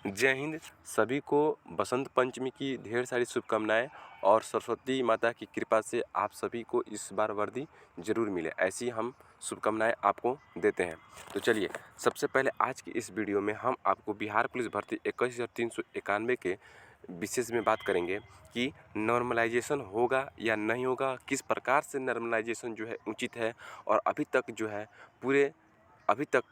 जय हिंद। सभी को बसंत पंचमी की ढेर सारी शुभकामनाएं और सरस्वती माता की कृपा से आप सभी को इस बार वर्दी ज़रूर मिले, ऐसी हम शुभकामनाएं आपको देते हैं। तो चलिए, सबसे पहले आज की इस वीडियो में हम आपको बिहार पुलिस भर्ती 21,391 के विशेष में बात करेंगे कि नॉर्मलाइजेशन होगा या नहीं होगा, किस प्रकार से नॉर्मलाइजेशन जो है उचित है, और अभी तक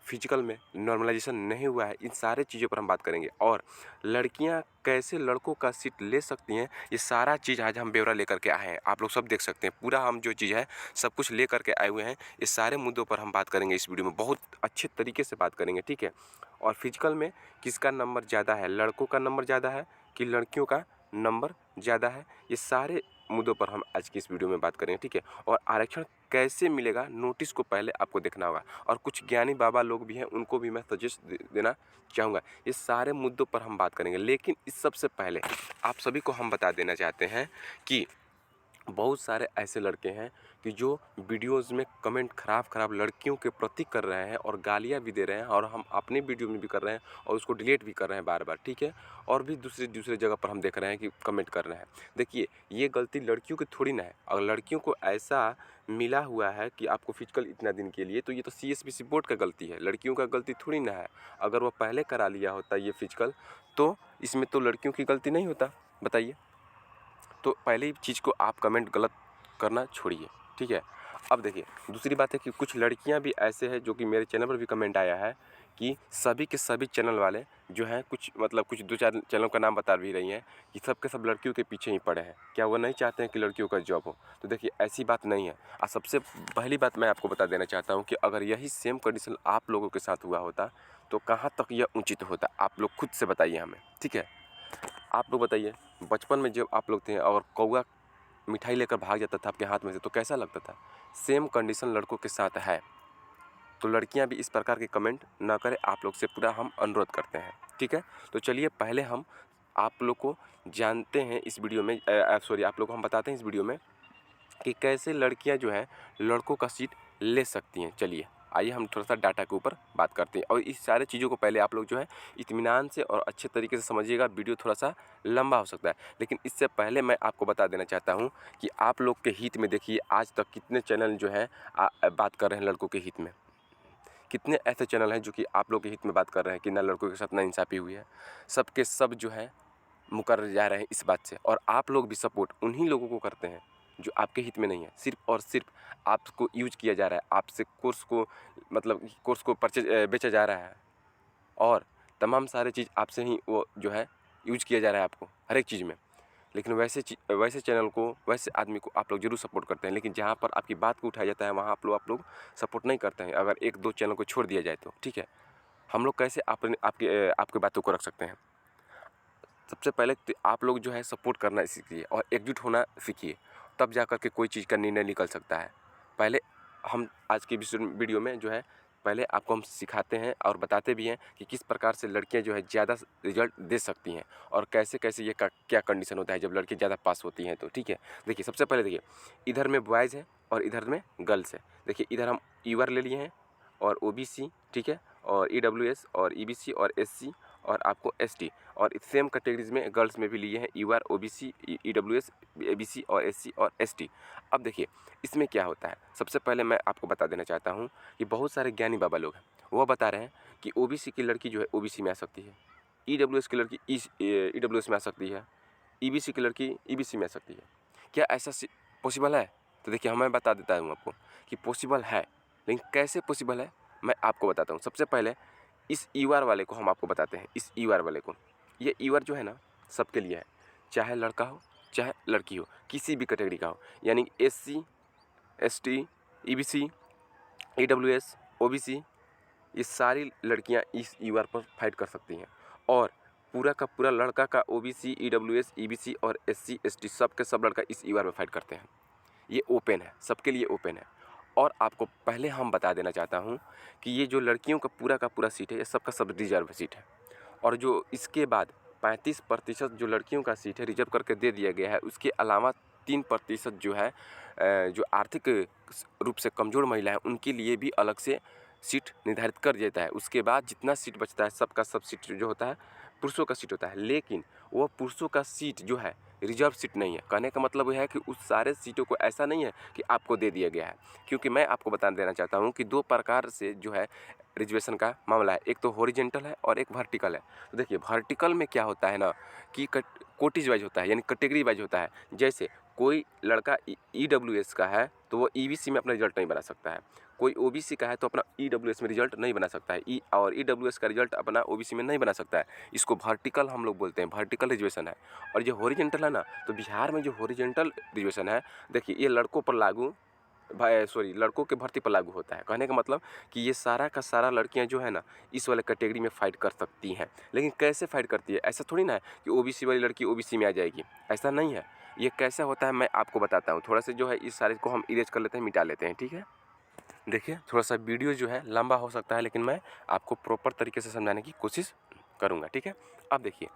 फिजिकल में नॉर्मलाइजेशन नहीं हुआ है। इन सारे चीज़ों पर हम बात करेंगे, और लड़कियां कैसे लड़कों का सीट ले सकती हैं, ये सारा चीज़ आज हम ब्यौरा लेकर के आए हैं। आप लोग सब देख सकते हैं, पूरा हम जो चीज़ है सब कुछ ले करके आए हुए हैं। इस सारे मुद्दों पर हम बात करेंगे इस वीडियो में, बहुत अच्छे तरीके से बात करेंगे, ठीक है। और फिजिकल में किसका नंबर ज़्यादा है, लड़कों का नंबर ज़्यादा है कि लड़कियों का नंबर ज़्यादा है, ये सारे मुद्दों पर हम आज की इस वीडियो में बात करेंगे, ठीक है। और आरक्षण कैसे मिलेगा, नोटिस को पहले आपको देखना होगा, और कुछ ज्ञानी बाबा लोग भी हैं, उनको भी मैं सजेस्ट देना चाहूँगा। ये सारे मुद्दों पर हम बात करेंगे, लेकिन इस सबसे पहले आप सभी को हम बता देना चाहते हैं कि बहुत सारे ऐसे लड़के हैं कि जो वीडियोज़ में कमेंट ख़राब लड़कियों के प्रति कर रहे हैं और गालियाँ भी दे रहे हैं, और हम अपने वीडियो में भी कर रहे हैं और उसको डिलीट भी कर रहे हैं बार बार, ठीक है। और भी दूसरे जगह पर हम देख रहे हैं कि कमेंट कर रहे हैं। देखिए, ये गलती लड़कियों की थोड़ी ना है। अगर लड़कियों को ऐसा मिला हुआ है कि आपको फिजिकल इतना दिन के लिए, तो ये तो CSBC बोर्ड का गलती है, लड़कियों का गलती थोड़ी ना है। अगर वो पहले करा लिया होता ये फिजिकल, तो इसमें तो लड़कियों की गलती नहीं होता, बताइए। तो पहले ही चीज़ को आप कमेंट गलत करना छोड़िए, ठीक है। अब देखिए, दूसरी बात है कि कुछ लड़कियां भी ऐसे हैं, जो कि मेरे चैनल पर भी कमेंट आया है कि सभी के सभी चैनल वाले जो हैं, कुछ दो चार चैनलों का नाम बता भी रही हैं कि सब के सब लड़कियों के पीछे ही पड़े हैं। क्या वो नहीं चाहते हैं कि लड़कियों का जॉब हो? तो देखिए, ऐसी बात नहीं है। और सबसे पहली बात मैं आपको बता देना चाहता हूँ कि अगर यही सेम कंडीशन आप लोगों के साथ हुआ होता तो कहाँ तक यह उचित होता, आप लोग खुद से बताइए हमें, ठीक है। आप लोग बताइए, बचपन में जब आप लोग थे और कौवा मिठाई लेकर भाग जाता था आपके हाथ में से, तो कैसा लगता था? सेम कंडीशन लड़कों के साथ है। तो लड़कियां भी इस प्रकार के कमेंट ना करें, आप लोग से पूरा हम अनुरोध करते हैं, ठीक है। तो चलिए, पहले हम आप लोग को जानते हैं इस वीडियो में, आप लोग को हम बताते हैं इस वीडियो में कि कैसे लड़कियां जो हैं लड़कों का सीट ले सकती हैं। चलिए, आइए हम थोड़ा सा डाटा के ऊपर बात करते हैं, और इस सारे चीज़ों को पहले आप लोग जो है इत्मीनान से और अच्छे तरीके से समझिएगा। वीडियो थोड़ा सा लंबा हो सकता है, लेकिन इससे पहले मैं आपको बता देना चाहता हूं कि आप लोग के हित में, देखिए आज तक कितने चैनल जो है बात कर रहे हैं लड़कों के हित में। कितने ऐसे चैनल हैं जो कि आप लोग के हित में बात कर रहे हैं कि ना लड़कों के साथ नाइंसाफ़ी हुई है। सब के सब जो है मुकर जा रहे हैं इस बात से, और आप लोग भी सपोर्ट उन्हीं लोगों को करते हैं जो आपके हित में नहीं है। सिर्फ और सिर्फ आपको यूज किया जा रहा है, आपसे कोर्स को परचेज बेचा जा रहा है, और तमाम सारे चीज़ आपसे ही वो जो है यूज किया जा रहा है आपको हर एक चीज़ में। लेकिन वैसे चैनल को, वैसे आदमी को आप लोग ज़रूर सपोर्ट करते हैं, लेकिन जहाँ पर आपकी बात को उठाया जाता है वहाँ आप लोग सपोर्ट नहीं करते हैं। अगर एक दो चैनल को छोड़ दिया जाए तो ठीक है, हम लोग कैसे आपकी बातों को रख सकते हैं? सबसे पहले तो आप लोग जो है सपोर्ट करना सीखिए और एकजुट होना सीखिए, तब जा कर के कोई चीज़ का निर्णय निकल सकता है। पहले हम आज की वीडियो में जो है पहले आपको हम सिखाते हैं और बताते भी हैं कि किस प्रकार से लड़कियां जो है ज़्यादा रिजल्ट दे सकती हैं, और कैसे कैसे ये क्या कंडीशन होता है जब लड़की ज़्यादा पास होती हैं तो, ठीक है। देखिए, सबसे पहले देखिए, इधर में बॉयज़ है और इधर में गर्ल्स है। देखिए, इधर हम ईवर ले लिए हैं और OBC, ठीक है, और EWS और EBC और SC और आपको ST, और सेम कैटेगरीज में गर्ल्स में भी लिए हैं ईवर, OBC, EWS, ABC और SC और ST। अब देखिए, इसमें क्या होता है, सबसे पहले मैं आपको बता देना चाहता हूँ कि बहुत सारे ज्ञानी बाबा लोग हैं, वह बता रहे हैं कि OBC की लड़की जो है OBC में आ सकती है, EWS की लड़की EWS में आ सकती है, EBC की लड़की EBC में आ सकती है। क्या ऐसा पॉसिबल है? तो देखिए, मैं बता देता हूँ आपको कि पॉसिबल है, लेकिन कैसे पॉसिबल है मैं आपको बताता हूँ। सबसे पहले इस ईवर वाले को हम आपको बताते हैं। इस ईवर वाले को, ये ईवर जो है ना सबके लिए है, चाहे लड़का हो चाहे लड़की हो, किसी भी कैटेगरी का हो, यानी SC, ST, EBC, EWS, OBC, ये सारी लड़कियां इस ईवर पर फाइट कर सकती हैं। और पूरा का पूरा लड़का का OBC, EWS, EBC और SC, ST सब के सब लड़का इस ईवर में फाइट करते हैं। ये ओपन है, सबके लिए ओपन है। और आपको पहले हम बता देना चाहता हूँ कि ये जो लड़कियों का पूरा सीट है, ये सबका सब रिजर्व सीट है, और जो इसके बाद 35% जो लड़कियों का सीट है रिजर्व करके दे दिया गया है। उसके अलावा 3% जो है जो आर्थिक रूप से कमज़ोर महिला है, उनके लिए भी अलग से सीट निर्धारित कर देता है। उसके बाद जितना सीट बचता है, सबका सब सीट जो होता है पुरुषों का सीट होता है, लेकिन वो पुरुषों का सीट जो है रिजर्व सीट नहीं है। कहने का मतलब यह है कि उस सारे सीटों को ऐसा नहीं है कि आपको दे दिया गया है, क्योंकि मैं आपको बता देना चाहता हूँ कि दो प्रकार से जो है रिजर्वेशन का मामला है, एक तो हॉरिजेंटल है और एक वर्टिकल है। तो देखिए वर्टिकल में क्या होता है ना कि कोटीज वाइज होता है, यानी कैटेगरी वाइज होता है। जैसे कोई लड़का ईडब्ल्यूएस का है तो वो ईबीसी में अपना रिजल्ट नहीं बना सकता है, कोई ओबीसी का है तो अपना ईडब्ल्यूएस में रिजल्ट नहीं बना सकता है, और ईडब्ल्यूएस का रिजल्ट अपना ओबीसी में नहीं बना सकता है। इसको वर्टिकल हम लोग बोलते हैं, वर्टिकल रिजर्वेशन है। और जो हॉरिजेंटल है ना, तो बिहार में जो हॉरिजेंटल रिजर्वेशन है, देखिए ये लड़कों पर लागू लड़कों के भर्ती पर लागू होता है। कहने का मतलब कि ये सारा का सारा लड़कियां जो है ना इस वाले कैटेगरी में फ़ाइट कर सकती हैं। लेकिन कैसे फ़ाइट करती है, ऐसा थोड़ी ना है कि ओबीसी वाली लड़की ओबीसी में आ जाएगी, ऐसा नहीं है। ये कैसा होता है मैं आपको बताता हूँ। थोड़ा सा जो है इस सारे को हम इरेज कर लेते हैं, मिटा लेते हैं, ठीक है। देखिए थोड़ा सा वीडियो जो है लंबा हो सकता है, लेकिन मैं आपको प्रॉपर तरीके से समझाने की कोशिश करूँगा, ठीक है। अब देखिए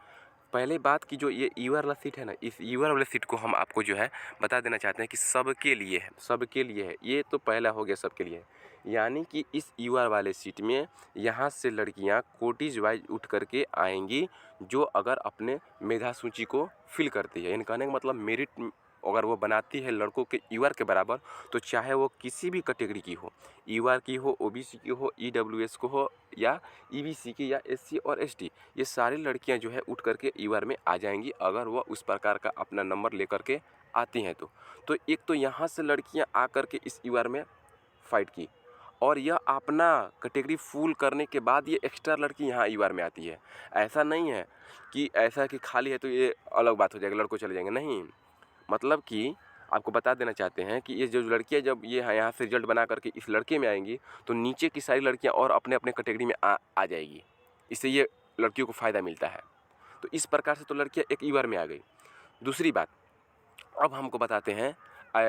पहले बात की जो ये ईवर वाला सीट है ना, इस ईवर वाले सीट को हम आपको जो है बता देना चाहते हैं कि सबके लिए है, सबके लिए है। ये तो पहला हो गया सबके लिए, यानी कि इस ईवर वाले सीट में यहाँ से लड़कियाँ कोटीज वाइज उठ करके आएंगी, जो अगर अपने मेधा सूची को फिल करती है। यानी कहने का मतलब मेरिट अगर वो बनाती है लड़कों के ईवर के बराबर, तो चाहे वो किसी भी कैटेगरी की हो, ईवर की हो, ओबीसी की हो, ईडब्ल्यूएस को हो, या ईबीसी की, या एससी और एसटी, ये सारी लड़कियां जो है उठ करके ईवर में आ जाएंगी अगर वह उस प्रकार का अपना नंबर लेकर के आती हैं। तो एक तो यहाँ से लड़कियां आकर के इस ईवर में फाइट की, और यह अपना कैटेगरी फुल करने के बाद ये एक्स्ट्रा लड़की यहाँ ईवर में आती है। ऐसा नहीं है कि ऐसा कि खाली है तो ये अलग बात हो जाएगी, लड़कों चले जाएंगे, नहीं। मतलब कि आपको बता देना चाहते हैं कि ये जो लड़कियां जब ये यहाँ से रिजल्ट बना करके इस लड़के में आएंगी, तो नीचे की सारी लड़कियां और अपने अपने कैटेगरी में आ जाएगी। इससे ये लड़कियों को फ़ायदा मिलता है। तो इस प्रकार से तो लड़कियां एक ईवर में आ गई। दूसरी बात, अब हमको बताते हैं,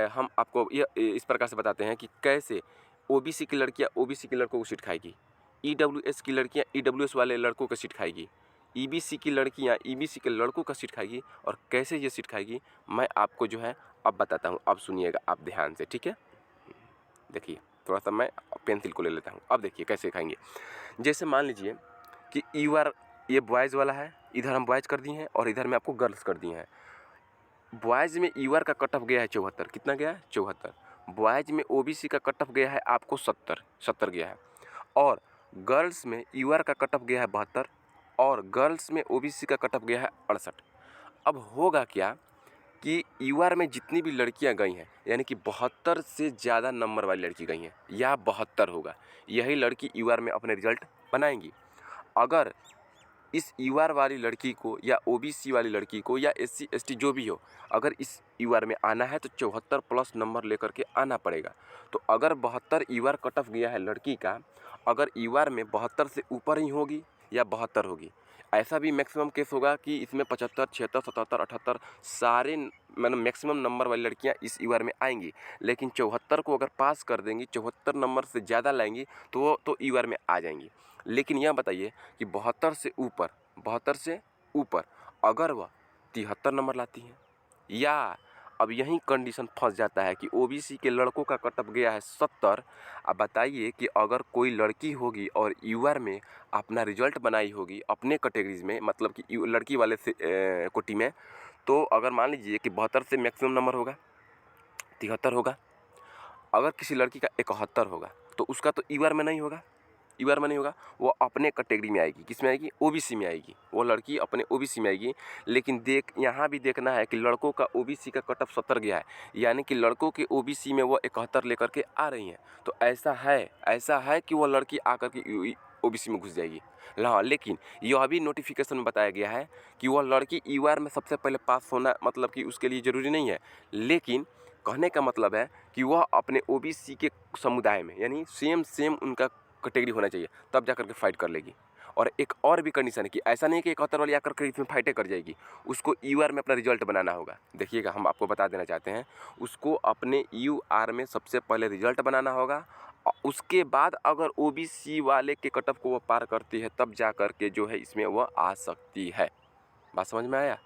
हम आपको ये इस प्रकार से बताते हैं कि कैसे ओबीसी की लड़कियां ओबीसी के लड़कों को सीट खाएगी, ईडब्ल्यूएस की लड़कियां ईडब्ल्यूएस वाले लड़कों को सीट खाएगी, ईबीसी की लड़कियां ईबीसी के लड़कों का सीट खाएगी। और कैसे ये सीट खाएगी मैं आपको जो है अब बताता हूँ, अब सुनिएगा आप ध्यान से, ठीक है। देखिए थोड़ा सा मैं पेंसिल को ले लेता हूँ। अब देखिए कैसे खाएंगे। जैसे मान लीजिए कि ईवर ये बॉयज़ वाला है, इधर हम बॉयज़ कर दिए हैं और इधर मैं आपको गर्ल्स कर दिए हैं। बॉयज़ में ईवर का कट ऑफ गया है 74, कितना गया है 74। बॉयज़ में ओबीसी का कट ऑफ गया है आपको 70 गया है। और गर्ल्स में ईवर का कट ऑफ गया है 72, और गर्ल्स में ओबीसी का कट ऑफ गया है 68। अब होगा क्या कि ईवर में जितनी भी लड़कियां गई हैं, यानी कि 72 से ज़्यादा नंबर वाली लड़की गई हैं, या 72 होगा, यही लड़की ईवर में अपने रिजल्ट बनाएंगी। अगर इस ईवर वाली लड़की को या ओबीसी वाली लड़की को या एससी एसटी जो भी हो, अगर इस ईवर में आना है तो 74 प्लस नंबर लेकर के आना पड़ेगा। तो अगर 72 ईवर कट ऑफ गया है लड़की का, अगर ईवर में 72 से ऊपर ही होगी या 72 होगी, ऐसा भी मैक्सिमम केस होगा कि इसमें 75, 76, 77, 78 सारे मतलब मैक्सिमम नंबर वाली लड़कियां इस ईवर में आएंगी। लेकिन 74 को अगर पास कर देंगी, 74 नंबर से ज़्यादा लाएंगी, तो वो तो ईवर में आ जाएंगी। लेकिन यह बताइए कि 72 से ऊपर अगर वह 73 नंबर लाती हैं, या अब यही कंडीशन फंस जाता है कि ओबीसी के लड़कों का कट ऑफ गया है 70। अब बताइए कि अगर कोई लड़की होगी और ईवर में अपना रिजल्ट बनाई होगी अपने कैटेगरीज में, मतलब कि लड़की वाले से कोटी में, तो अगर मान लीजिए कि 72 से मैक्सिमम नंबर होगा, 73 होगा। अगर किसी लड़की का 71 होगा तो उसका तो ईवर में नहीं होगा, ईवर में नहीं होगा, वो अपने कैटेगरी में आएगी। किस में आएगी? ओबीसी में आएगी। वो लड़की अपने ओबीसी में आएगी। लेकिन यहाँ भी देखना है कि लड़कों का ओबीसी का कट ऑफ 70 गया है, यानी कि लड़कों के ओबीसी में वो 71 लेकर के आ रही हैं। तो ऐसा है कि वो लड़की आकर के ओबीसी में घुस जाएगी। हाँ, लेकिन यह भी नोटिफिकेशन में बताया गया है कि वह लड़की ईवर में सबसे पहले पास होना मतलब कि उसके लिए ज़रूरी नहीं है। लेकिन कहने का मतलब है कि वह अपने ओबीसी के समुदाय में, यानी सेम उनका कैटेगरी होना चाहिए, तब जा करके फाइट कर लेगी। और एक और भी कंडीशन है कि ऐसा नहीं कि 71 वाली आकर के इसमें फाइटें कर जाएगी, उसको ईवर में अपना रिजल्ट बनाना होगा। देखिएगा, हम आपको बता देना चाहते हैं, उसको अपने यूआर में सबसे पहले रिजल्ट बनाना होगा। उसके बाद अगर ओबीसी वाले के कट ऑफ को वो पार करती है, तब जा कर के जो है इसमें वह आ सकती है। बात समझ में आया?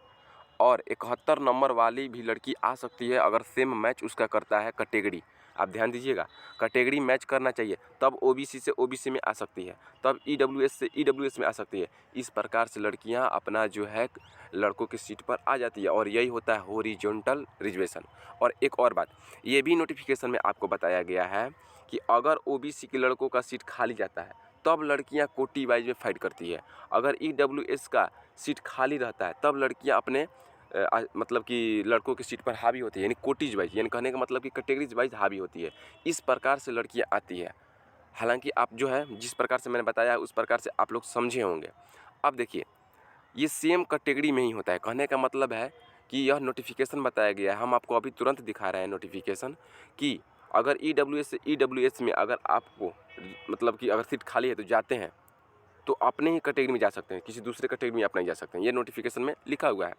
और 71 नंबर वाली भी लड़की आ सकती है अगर सेम मैच उसका करता है कैटेगरी। आप ध्यान दीजिएगा, कैटेगरी मैच करना चाहिए, तब ओबीसी से ओबीसी में आ सकती है, तब ईडब्ल्यूएस से ईडब्ल्यूएस में आ सकती है। इस प्रकार से लड़कियां अपना जो है लड़कों की सीट पर आ जाती है और यही होता है हॉरिजॉन्टल रिजर्वेशन। और एक और बात, ये भी नोटिफिकेशन में आपको बताया गया है कि अगर ओबीसी के लड़कों का सीट खाली जाता है तब लड़कियां कोटी वाइज में फाइट करती है। अगर ईडब्ल्यूएस का सीट खाली रहता है तब लड़कियां अपने मतलब कि लड़कों की सीट पर हावी होती है, यानी कोटीज वाइज, यानी कहने का मतलब कि कैटेगरीज वाइज हावी होती है। इस प्रकार से लड़कियां आती है। हालांकि आप जो है जिस प्रकार से मैंने बताया है उस प्रकार से आप लोग समझे होंगे। अब देखिए, ये सेम कैटेगरी में ही होता है। कहने का मतलब है कि यह नोटिफिकेशन बताया गया है, हम आपको अभी तुरंत दिखा रहे हैं नोटिफिकेशन, कि अगर ईडब्ल्यूएस से ईडब्ल्यूएस में अगर आपको मतलब कि अगर सीट खाली है तो जाते हैं तो अपने ही कैटेगरी में जा सकते हैं, किसी दूसरे कैटेगरी में आप नहीं जा सकते हैं। ये नोटिफिकेशन में लिखा हुआ है।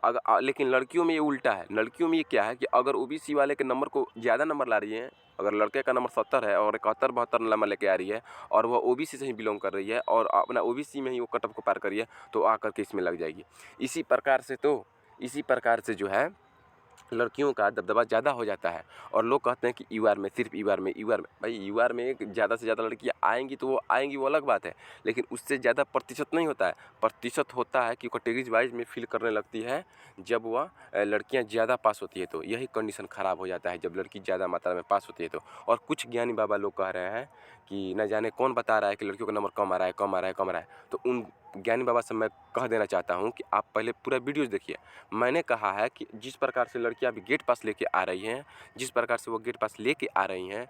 अगर लेकिन लड़कियों में ये उल्टा है। लड़कियों में ये क्या है कि अगर ओबीसी वाले के नंबर को ज़्यादा नंबर ला रही है, अगर लड़के का नंबर 70 है और 71-72 नंबर लेके आ रही है और वह ओबीसी से ही बिलोंग कर रही है और अपना ओबीसी में ही वो कट ऑफ को पार करी है, तो आकर के इसमें लग जाएगी। इसी प्रकार से जो है लड़कियों का दबदबा ज़्यादा हो जाता है। और लोग कहते हैं कि यूआर में, सिर्फ यूआर में भाई यूआर में ज़्यादा से ज़्यादा लड़कियाँ आएंगी तो वो आएंगी, वो अलग बात है, लेकिन उससे ज़्यादा प्रतिशत नहीं होता है। प्रतिशत होता है कि कैटेगरीज वाइज में फिल करने लगती है जब वह लड़कियाँ ज़्यादा पास होती है, तो यही कंडीशन ख़राब हो जाता है जब लड़की ज़्यादा मात्रा में पास होती है तो। और कुछ ज्ञानी बाबा लोग कह रहे हैं कि न जाने कौन बता रहा है कि लड़कियों का नंबर कम आ रहा है, कम आ रहा है, कम आ रहा है, तो उन ज्ञानी बाबा से मैं कह देना चाहता हूँ कि आप पहले पूरा वीडियोज़ देखिए। मैंने कहा है कि जिस प्रकार से लड़कियां अभी गेट पास लेके आ रही हैं, जिस प्रकार से वो गेट पास लेके आ रही हैं,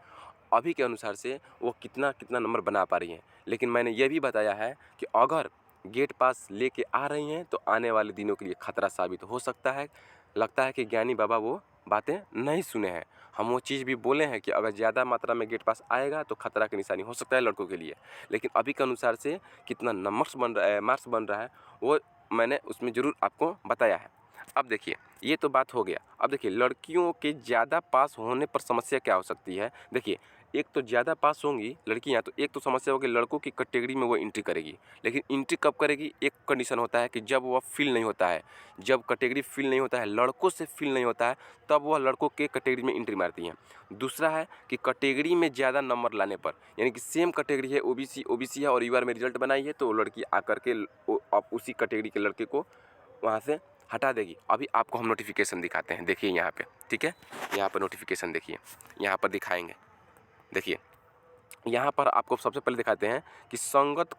अभी के अनुसार से वो कितना कितना नंबर बना पा रही हैं। लेकिन मैंने ये भी बताया है कि अगर गेट पास लेके आ रही हैं तो आने वाले दिनों के लिए खतरा साबित हो सकता है। लगता है कि ज्ञानी बाबा वो बातें नहीं सुने हैं। हम वो चीज़ भी बोले हैं कि अगर ज़्यादा मात्रा में गेट पास आएगा तो खतरा की निशानी हो सकता है लड़कों के लिए। लेकिन अभी के अनुसार से कितना नंबर्स बन रहा है, मार्क्स बन रहा है, वो मैंने उसमें ज़रूर आपको बताया है। अब देखिए, ये तो बात हो गया। अब देखिए, लड़कियों के ज़्यादा पास होने पर समस्या क्या हो सकती है। देखिए, एक तो ज़्यादा पास होंगी लड़कियां, तो एक तो समस्या होगी लड़कों की कैटेगरी में वो एंट्री करेगी। लेकिन एंट्री कब करेगी, एक कंडीशन होता है कि जब वह फिल नहीं होता है, जब कैटेगरी फिल नहीं होता है, लड़कों से फिल नहीं होता है, तब वह लड़कों के कैटेगरी में एंट्री मारती हैं। दूसरा है कि कैटेगरी में ज़्यादा नंबर लाने पर, यानी कि सेम कैटेगरी है, ओबीसी है और यूआर में रिजल्ट बनाई है, तो लड़की आकर के अब उसी कैटेगरी के लड़के को वहाँ से हटा देगी। अभी आपको हम नोटिफिकेशन दिखाते हैं, देखिए यहाँ पे, ठीक है, यहाँ पर नोटिफिकेशन देखिए, यहाँ पर दिखाएंगे। देखिए, यहाँ पर आपको सबसे पहले दिखाते हैं कि संगत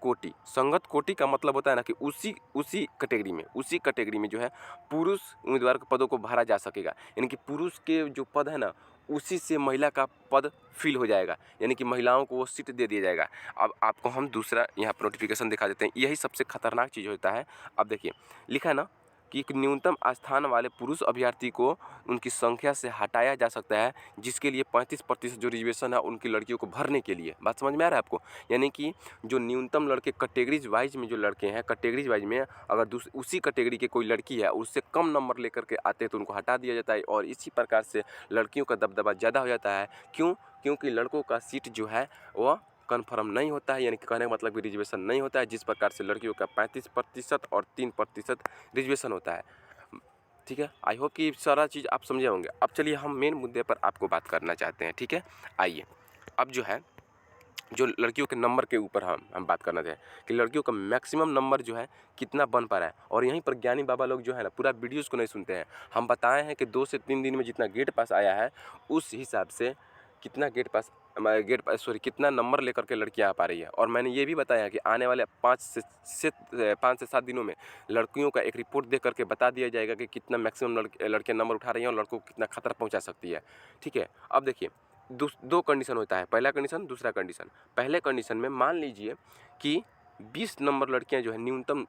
कोटि का मतलब होता है ना कि उसी कैटेगरी में जो है पुरुष उम्मीदवार के पदों को भरा जा सकेगा। यानी कि पुरुष के जो पद है ना, उसी से महिला का पद फिल हो जाएगा, यानी कि महिलाओं को वो सीट दे दिया जाएगा। अब आपको हम दूसरा यहाँ पर नोटिफिकेशन दिखा देते हैं, यही सबसे खतरनाक चीज़ होता है। अब देखिए, लिखा है ना कि एक न्यूनतम स्थान वाले पुरुष अभ्यर्थी को उनकी संख्या से हटाया जा सकता है, जिसके लिए 35% जो रिजर्वेशन है उनकी लड़कियों को भरने के लिए। बात समझ में आ रहा है आपको। यानी कि जो न्यूनतम लड़के कैटेगरीज वाइज में जो लड़के हैं, कैटेगरीज वाइज में अगर उसी कैटेगरी के कोई लड़की है उससे कम नंबर लेकर के आते हैं तो उनको हटा दिया जाता है। और इसी प्रकार से लड़कियों का दबदबा ज़्यादा हो जाता है। क्योंकि लड़कों का सीट जो है वह कन्फर्म नहीं होता है, यानी कि कहने का मतलब कि रिजर्वेशन नहीं होता है, जिस प्रकार से लड़कियों का 35% और 3% रिजर्वेशन होता है। ठीक है, आई होप कि सारा चीज़ आप समझे होंगे। अब चलिए हम मेन मुद्दे पर आपको बात करना चाहते हैं, ठीक है। आइए, अब जो है जो लड़कियों के नंबर के ऊपर हम बात करना चाहें कि लड़कियों का मैक्सिमम नंबर जो है कितना बन पा रहा है। और यहीं पर ज्ञानी बाबा लोग जो है ना पूरा वीडियोज़ को नहीं सुनते हैं। हम बताए हैं कि 2 से 3 दिन में जितना गेट पास आया है उस हिसाब से कितना कितना नंबर लेकर के लड़कियां आ पा रही है। और मैंने ये भी बताया कि आने वाले 5 से 7 दिनों में लड़कियों का एक रिपोर्ट दे करके बता दिया जाएगा कि कितना मैक्सिमम लड़कियां नंबर उठा रही हैं और लड़कों को कितना खतरा पहुंचा सकती है। ठीक है, अब देखिए, दो कंडीशन होता है, पहला कंडीशन, दूसरा कंडीशन। पहले कंडीशन में मान लीजिए कि 20 नंबर लड़कियां जो है न्यूनतम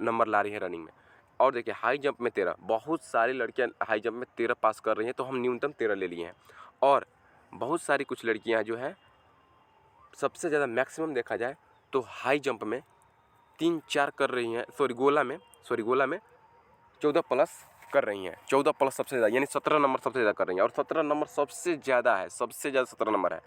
नंबर ला रही हैं रनिंग में, और देखिए हाई जंप में 13, बहुत सारी लड़कियां हाई जंप में 13 पास कर रही हैं, तो हम न्यूनतम 13 ले लिए हैं। और बहुत सारी कुछ लड़कियां जो है सबसे ज़्यादा मैक्सिमम देखा जाए तो हाई जंप में 3-4 कर रही हैं, गोला में 14 प्लस कर रही हैं। 14 प्लस सबसे ज़्यादा, यानी 17 नंबर सबसे ज़्यादा कर रही हैं। और 17 नंबर सबसे ज़्यादा है, सबसे ज़्यादा 17 नंबर है।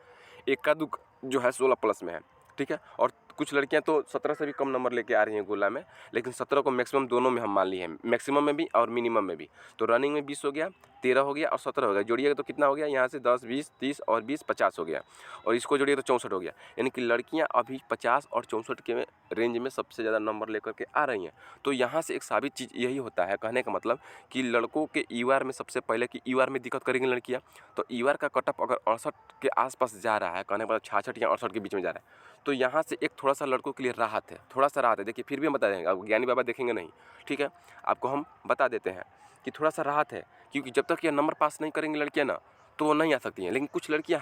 एकादुक जो है 16 प्लस में है, ठीक है। और कुछ लड़कियां तो 17 से भी कम नंबर लेके आ रही हैं गोला में, लेकिन 17 को मैक्सिमम दोनों में हम मान लिए हैं, मैक्सिमम में भी और मिनिमम में भी। तो रनिंग में 20 हो गया, 13 हो गया और 17 हो गया। जोड़िएगा तो कितना हो गया, यहाँ से 10, 20, 30 और 20, 50 हो गया, और इसको जोड़िए तो 64 हो गया। यानी कि लड़कियाँ अभी 50 और 64 के रेंज में सबसे ज़्यादा नंबर लेकर के आ रही हैं। तो यहाँ से एक साबित चीज़ यही होता है, कहने का मतलब कि लड़कों के ईवार में सबसे पहले कि ईवार में दिक्कत करेंगी लड़कियाँ, तो ईवार का कटअप अगर 68 के आसपास जा रहा है, कहने का मतलब 66 या 68 के बीच में जा रहा है, तो यहाँ से एक थोड़ा सा लड़कों के लिए राहत है, थोड़ा सा राहत है। देखिए फिर भी हम बता देंगे, अब ज्ञानी बाबा देखेंगे नहीं, ठीक है, आपको हम बता देते हैं कि थोड़ा सा राहत है, क्योंकि जब तक ये नंबर पास नहीं करेंगी लड़कियाँ ना, तो वो नहीं आ सकती हैं। लेकिन कुछ लड़कियाँ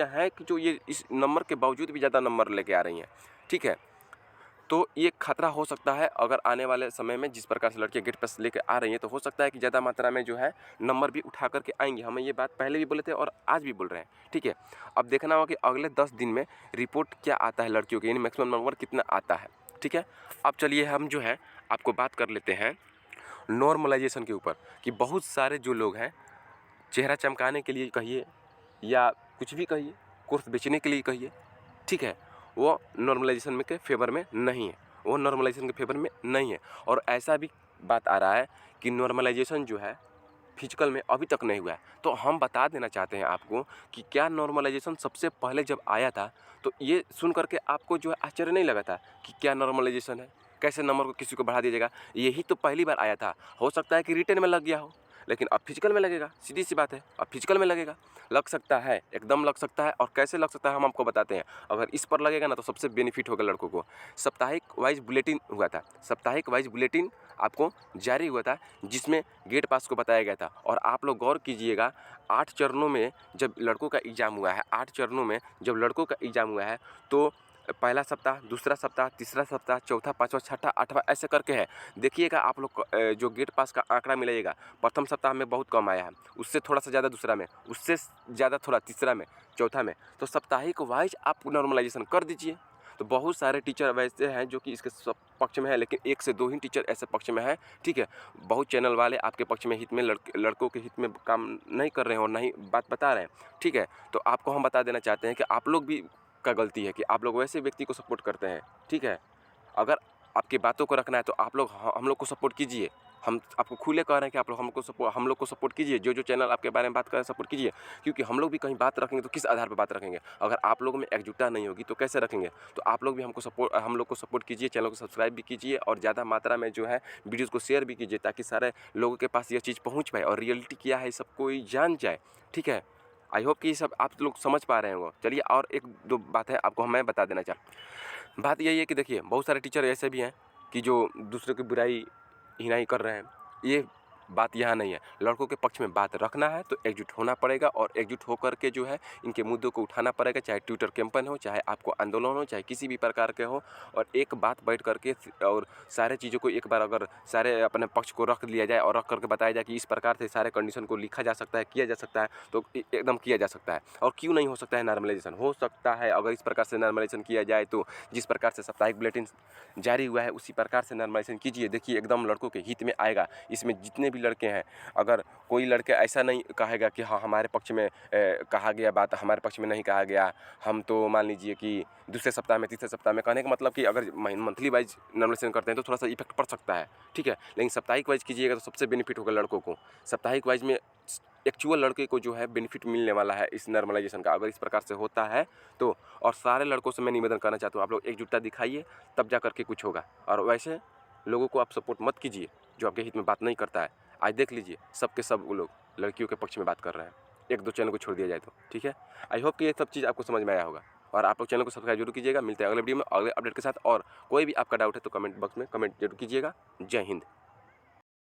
हैं कि जो ये इस नंबर के बावजूद भी ज़्यादा नंबर लेके आ रही हैं, ठीक है। तो ये खतरा हो सकता है अगर आने वाले समय में जिस प्रकार से लड़कियां गेट पास लेकर आ रही हैं, तो हो सकता है कि ज़्यादा मात्रा में जो है नंबर भी उठा करके आएंगी। हमें ये बात पहले भी बोले थे और आज भी बोल रहे हैं, ठीक है। अब देखना होगा कि अगले 10 दिन में रिपोर्ट क्या आता है लड़कियों के, यानी मैक्सिमम नंबर कितना आता है, ठीक है। अब चलिए हम जो है आपको बात कर लेते हैं नॉर्मलाइजेशन के ऊपर, कि बहुत सारे जो लोग हैं चेहरा चमकाने के लिए कहिए या कुछ भी कहिए, कोर्स बेचने के लिए कहिए, ठीक है, वो नॉर्मलाइजेशन में के फेवर में नहीं है, वो नॉर्मलाइजेशन के फेवर में नहीं है। और ऐसा भी बात आ रहा है कि नॉर्मलाइजेशन जो है फिजिकल में अभी तक नहीं हुआ है। तो हम बता देना चाहते हैं आपको कि क्या नॉर्मलाइजेशन सबसे पहले जब आया था, तो ये सुन करके आपको जो है आश्चर्य नहीं लगा था कि क्या नॉर्मलाइजेशन है, कैसे नंबर को किसी को बढ़ा दिया जाएगा। यही तो पहली बार आया था। हो सकता है कि रिटन में लग गया हो, लेकिन अब फिजिकल में लगेगा, सीधी सी बात है, अब फिजिकल में लगेगा, लग सकता है, एकदम लग सकता है। और कैसे लग सकता है हम आपको बताते हैं। अगर इस पर लगेगा ना तो सबसे बेनिफिट होगा लड़कों को। साप्ताहिक वाइज बुलेटिन हुआ था, साप्ताहिक वाइज बुलेटिन आपको जारी हुआ था, जिसमें गेट पास को बताया गया था। और आप लोग गौर कीजिएगा, 8 चरणों में जब लड़कों का एग्ज़ाम हुआ है, 8 चरणों में जब लड़कों का एग्ज़ाम हुआ है, तो पहला सप्ताह, दूसरा सप्ताह, तीसरा सप्ताह, चौथा, पाँचवा, छठा, आठवां ऐसे करके है। देखिएगा आप लोग जो गेट पास का आंकड़ा मिलाइएगा, प्रथम सप्ताह में बहुत कम आया है, उससे थोड़ा सा ज़्यादा दूसरा में, उससे ज़्यादा थोड़ा तीसरा में, चौथा में। तो साप्ताहिक वाइज आप नॉर्मलाइजेशन कर दीजिए। तो बहुत सारे टीचर वैसे हैं जो कि इसके सब पक्ष में है, लेकिन 1 से 2 ही टीचर ऐसे पक्ष में हैं, ठीक है। बहुत चैनल वाले आपके पक्ष में, हित में, लड़कों के हित में काम नहीं कर रहे हैं और नहीं बात बता रहे हैं, ठीक है। तो आपको हम बता देना चाहते हैं कि आप लोग भी का गलती है कि आप लोग वैसे व्यक्ति को सपोर्ट करते हैं, ठीक है। अगर आपकी बातों को रखना है तो आप लोग हम लोग को सपोर्ट कीजिए। हम आपको खुले कह रहे हैं कि आप लोग हम लोग को सपोर्ट कीजिए। जो चैनल आपके बारे में बात कर रहे हैं सपोर्ट कीजिए, क्योंकि हम लोग भी कहीं बात रखेंगे तो किस आधार पर बात रखेंगे। अगर आप लोगों में एकजुटता नहीं होगी तो कैसे रखेंगे। तो आप लोग भी हम लोग को सपोर्ट कीजिए, चैनल को सब्सक्राइब भी कीजिए और ज़्यादा मात्रा में जो है वीडियोज़ को शेयर भी कीजिए, ताकि सारे लोगों के पास यह चीज़ पहुँच पाए और रियलिटी क्या है सब कोई जान जाए, ठीक है। आई होप कि ये सब आप लोग समझ पा रहे होंगे। चलिए और एक दो बात है आपको मैं बता देना बात यही है कि देखिए बहुत सारे टीचर ऐसे भी हैं कि जो दूसरों की बुराई हिनाई कर रहे हैं। ये बात यहाँ नहीं है। लड़कों के पक्ष में बात रखना है तो एकजुट होना पड़ेगा, और एकजुट होकर के जो है इनके मुद्दों को उठाना पड़ेगा, चाहे ट्विटर कैंपेन हो, चाहे आपको आंदोलन हो, चाहे किसी भी प्रकार के हो। और एक बात बैठ करके और सारे चीज़ों को एक बार अगर सारे अपने पक्ष को रख लिया जाए और रख करके बताया जाए कि इस प्रकार से सारे कंडीशन को लिखा जा सकता है, किया जा सकता है, तो एकदम किया जा सकता है। और क्यों नहीं हो सकता है नॉर्मलाइजेशन, हो सकता है। अगर इस प्रकार से नॉर्मलाइजेशन किया जाए तो जिस प्रकार से साप्ताहिक बुलेटिन जारी हुआ है उसी प्रकार से नॉर्मलाइजेशन कीजिए। देखिए एकदम लड़कों के हित में आएगा। इसमें जितने भी लड़के हैं, अगर कोई लड़के ऐसा नहीं कहेगा कि हाँ हमारे पक्ष में कहा गया बात हमारे पक्ष में नहीं कहा गया, हम तो मान लीजिए कि दूसरे सप्ताह में, तीसरे सप्ताह में, कहने का मतलब कि अगर मंथली वाइज नॉर्मलाइजेशन करते हैं तो थोड़ा सा इफेक्ट पड़ सकता है, ठीक है। लेकिन साप्ताहिक वाइज कीजिएगा तो सबसे बेनिफिट होगा लड़कों को। साप्ताहिक वाइज में एक्चुअल लड़के को जो है बेनिफिट मिलने वाला है इस नॉर्मलाइजेशन का, अगर इस प्रकार से होता है तो। और सारे लड़कों से मैं निवेदन करना चाहता हूँ, आप लोग एकजुटता दिखाइए, तब जा करके कुछ होगा। और वैसे लोगों को आप सपोर्ट मत कीजिए जो आपके हित में बात नहीं करता है। आज देख लीजिए सब के सब लोग लड़कियों के पक्ष में बात कर रहे हैं, 1-2 चैनल को छोड़ दिया जाए तो, ठीक है। आई होप कि ये सब चीज़ आपको समझ में आया होगा। और आप लोग चैनल को सब्सक्राइब जरूर कीजिएगा। मिलते हैं अगले वीडियो में अगले अपडेट के साथ। और कोई भी आपका डाउट है तो कमेंट बॉक्स में कमेंट जरूर कीजिएगा। जय हिंद।